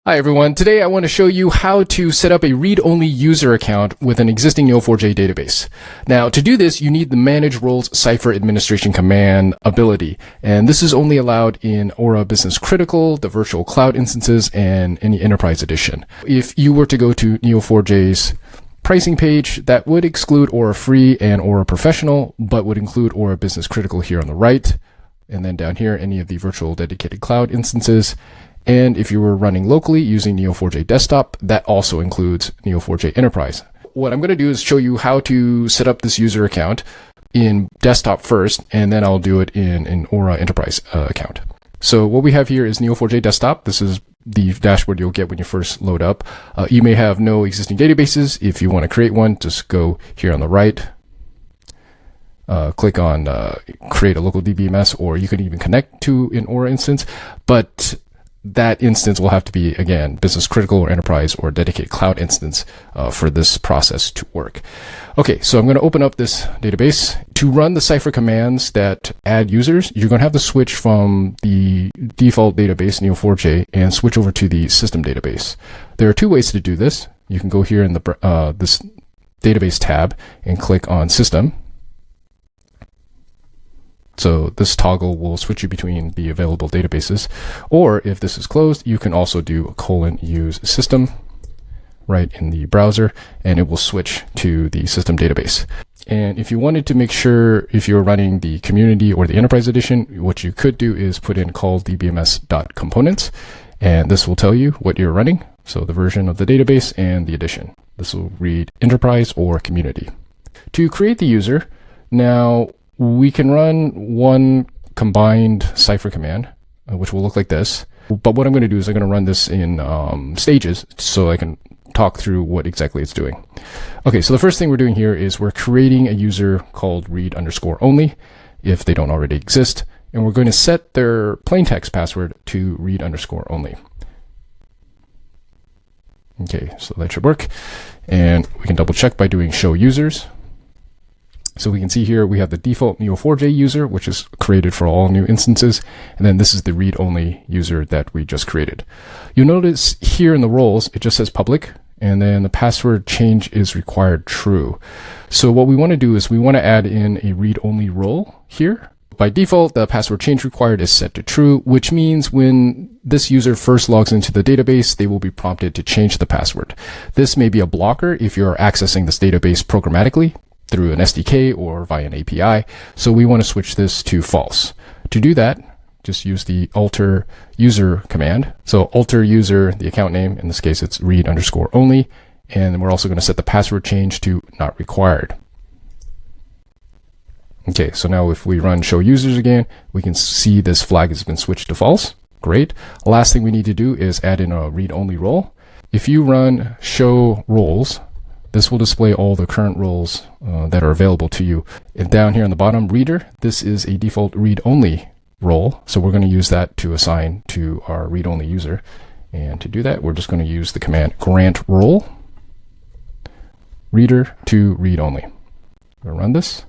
Hi everyone, today I want to show you how to set up a read-only user account with an existing Neo4j database. Now to do this, you need the Manage Roles Cypher Administration Command ability, and this is only allowed in Aura Business Critical, the Virtual Cloud instances, and any Enterprise Edition. If you were to go to Neo4j's pricing page, that would exclude Aura Free and Aura Professional, but would include Aura Business Critical here on the right, and then down here any of the virtual dedicated cloud instances. And if you were running locally using Neo4j Desktop, that also includes Neo4j Enterprise. What I'm going to do is show you how to set up this user account in Desktop first, and then I'll do it in an Aura Enterprise account. So what we have here is Neo4j Desktop. This is the dashboard you'll get when you first load up. You may have no existing databases. If you want to create one, just go here on the right. Click on create a local DBMS, or you can even connect to an Aura instance. But that instance will have to be, again, business critical or enterprise or dedicated cloud instance for this process to work. Okay, so I'm going to open up this database. To run the Cypher commands that add users, you're going to have to switch from the default database, Neo4j, and switch over to the system database. There are two ways to do this. You can go here in the this database tab and click on system. So this toggle will switch you between the available databases. Or if this is closed, you can also do use system right in the browser, and it will switch to the system database. And if you wanted to make sure if you're running the community or the enterprise edition, what you could do is put in call dbms.components, and this will tell you what you're running. So the version of the database and the edition. This will read enterprise or community. To create the user, now we can run one combined Cypher command, which will look like this. But what I'm going to do is I'm going to run this in stages so I can talk through what exactly it's doing. Okay, so the first thing we're doing here is we're creating a user called read_only if they don't already exist. And we're going to set their plaintext password to read_only. Okay, so that should work. And we can double check by doing show users. So we can see here we have the default Neo4j user, which is created for all new instances. And then this is the read-only user that we just created. You'll notice here in the roles, it just says public, and then the password change is required true. So what we want to do is we want to add in a read-only role here. By default, the password change required is set to true, which means when this user first logs into the database, they will be prompted to change the password. This may be a blocker if you're accessing this database programmatically through an SDK or via an API. So we want to switch this to false. To do that, just use the alter user command. So alter user, the account name, in this case it's read_only, and then we're also going to set the password change to not required. Okay, so now if we run show users again, we can see this flag has been switched to false. Great. Last thing we need to do is add in a read-only role. If you run show roles, this will display all the current roles that are available to you. And down here on the bottom, reader, this is a default read-only role. So we're going to use that to assign to our read-only user. And to do that, we're just going to use the command grant role reader to read-only. We'll run this.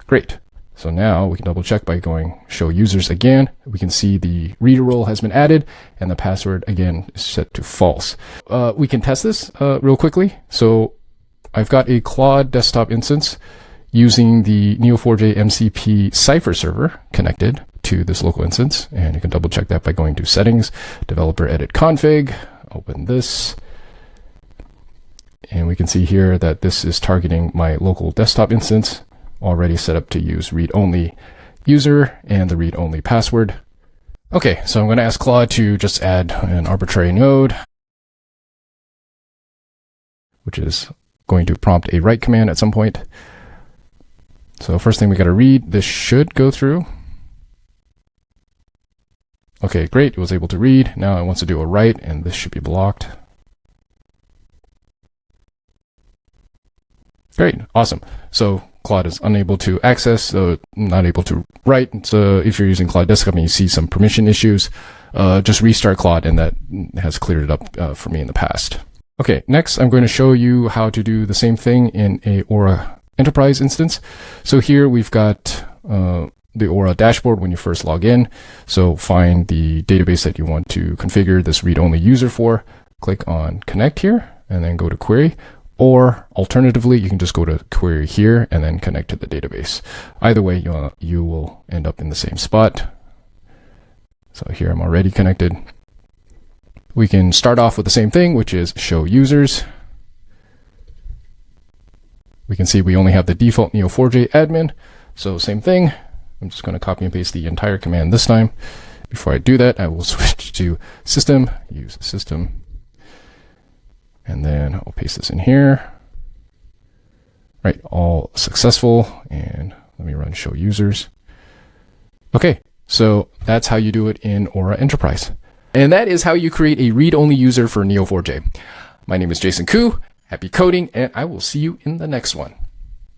Great. So now we can double check by going show users again. We can see the reader role has been added and the password again is set to false. We can test this real quickly. So I've got a Claude Desktop instance using the Neo4j MCP Cypher server connected to this local instance. And you can double check that by going to settings, developer edit config, open this. And we can see here that this is targeting my local desktop instance, already set up to use read-only user and the read-only password. Okay, so I'm going to ask Claude to just add an arbitrary node, which is going to prompt a write command at some point. So first thing we got to read, this should go through. Okay, great, it was able to read. Now it wants to do a write, and this should be blocked. Great, awesome. So Claude is unable to access, so not able to write. So if you're using Claude Desktop and you see some permission issues, just restart Claude, and that has cleared it up for me in the past. Okay, next I'm going to show you how to do the same thing in a Aura Enterprise instance. So here we've got the Aura dashboard when you first log in. So find the database that you want to configure this read-only user for. Click on connect here and then go to query. Or alternatively, you can just go to query here and then connect to the database. Either way, you will end up in the same spot. So here I'm already connected. We can start off with the same thing, which is show users. We can see we only have the default Neo4j admin. So same thing. I'm just going to copy and paste the entire command this time. Before I do that, I will switch to system, use system. And then I'll paste this in here. Right, all successful. And let me run show users. Okay, so that's how you do it in Aura Enterprise. And that is how you create a read-only user for Neo4j. My name is Jason Koo. Happy coding, and I will see you in the next one.